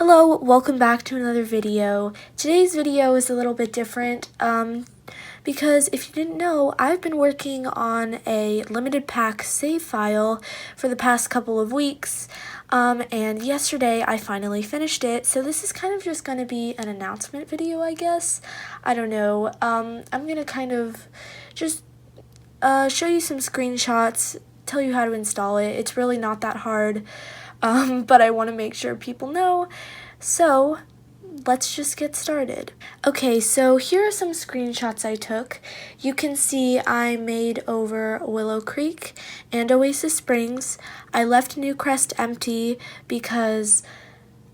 Hello, welcome back to another video. Today's video is a little bit different because if you didn't know, I've been working on a limited pack save file for the past couple of weeks, and yesterday I finally finished it, so this is kind of just going to be an announcement video, I guess. I don't know. I'm going to kind of just show you some screenshots, tell you how to install it. It's really not that hard. But I want to make sure people know, so let's just get started. Okay, so here are some screenshots I took. You can see I made over Willow Creek and Oasis Springs. I left Newcrest empty because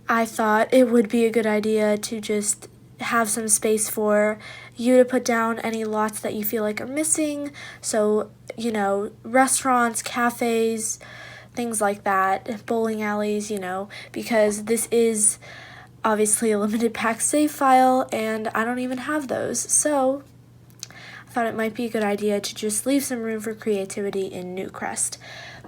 I thought it would be a good idea to just have some space for you to put down any lots that you feel like are missing. So, you know, restaurants, cafes, things like that, bowling alleys, because this is obviously a limited pack save file and I don't even have those. So I thought it might be a good idea to just leave some room for creativity in Newcrest.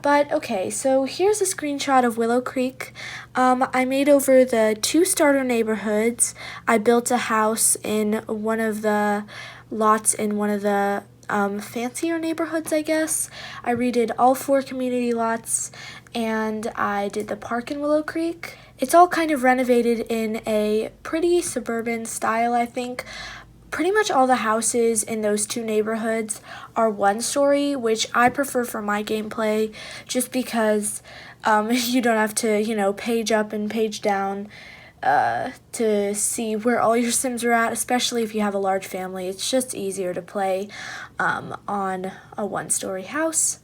But okay, so here's a screenshot of Willow Creek. I made over the 2 starter neighborhoods. I built a house in one of the lots in one of the fancier neighborhoods, I guess. I redid all 4 community lots, and I did the park in Willow Creek. It's all kind of renovated in a pretty suburban style, I think. Pretty much all the houses in those 2 neighborhoods are 1-story, which I prefer for my gameplay, just because you don't have to, page up and page down to see where all your Sims are at, especially if you have a large family. It's just easier to play on a 1-story house.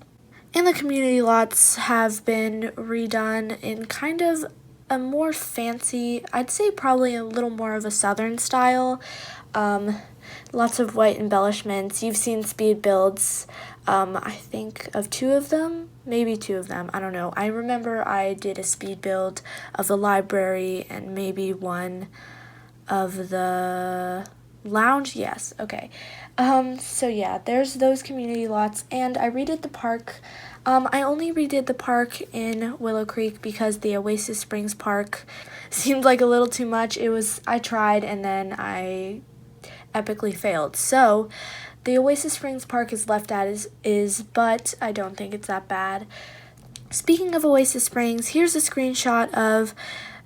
And the community lots have been redone in kind of a more fancy, I'd say probably a little more of a southern style. Lots of white embellishments. You've seen speed builds, I think of 2 of them, maybe 2 of them, I don't know. I remember I did a speed build of the library and maybe one of the lounge, yes, okay. So yeah, there's those community lots, and I redid the park. I only redid the park in Willow Creek because the Oasis Springs park seemed like a little too much. I tried and then I epically failed. So the Oasis Springs park is left as is, but I don't think it's that bad. Speaking of Oasis Springs, here's a screenshot of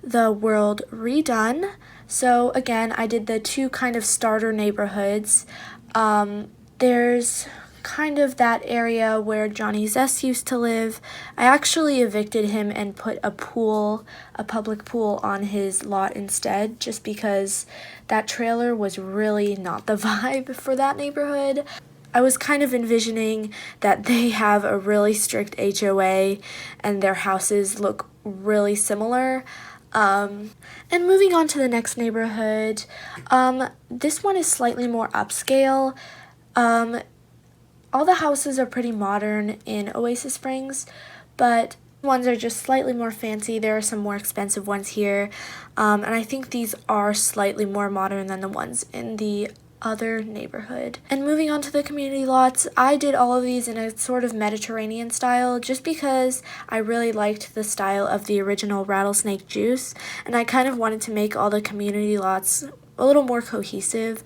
the world redone. So again, I did the 2 kind of starter neighborhoods. There's kind of that area where Johnny Zest used to live. I actually evicted him and put a public pool on his lot instead, just because that trailer was really not the vibe for that neighborhood. I was kind of envisioning that they have a really strict HOA and their houses look really similar. And moving on to the next neighborhood, this one is slightly more upscale. All the houses are pretty modern in Oasis Springs, but ones are just slightly more fancy. There are some more expensive ones here, and I think these are slightly more modern than the ones in the other neighborhood. And moving on to the community lots, I did all of these in a sort of Mediterranean style just because I really liked the style of the original Rattlesnake Juice, and I kind of wanted to make all the community lots a little more cohesive.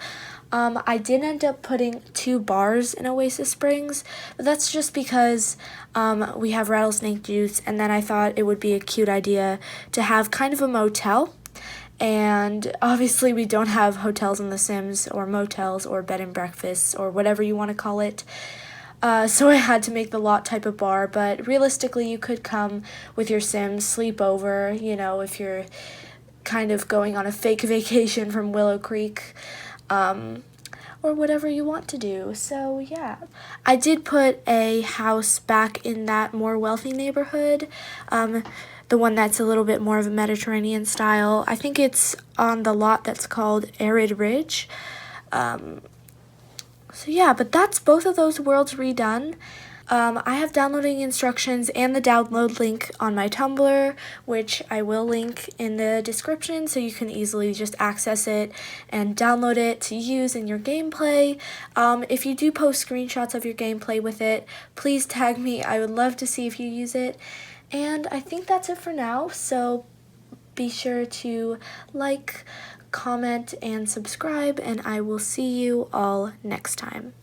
I did end up putting 2 bars in Oasis Springs, but that's just because we have Rattlesnake Juice, and then I thought it would be a cute idea to have kind of a motel. And obviously we don't have hotels in The Sims, or motels, or bed and breakfasts, or whatever you want to call it. So I had to make the lot type of bar, but realistically you could come with your Sims, sleep over, if you're kind of going on a fake vacation from Willow Creek, or whatever you want to do. So yeah, I did put a house back in that more wealthy neighborhood, the one that's a little bit more of a Mediterranean style. I think it's on the lot that's called Arid Ridge. So yeah, but that's both of those worlds redone. I have downloading instructions and the download link on my Tumblr, which I will link in the description so you can easily just access it and download it to use in your gameplay. If you do post screenshots of your gameplay with it, please tag me. I would love to see if you use it. And I think that's it for now, so be sure to like, comment, and subscribe, and I will see you all next time.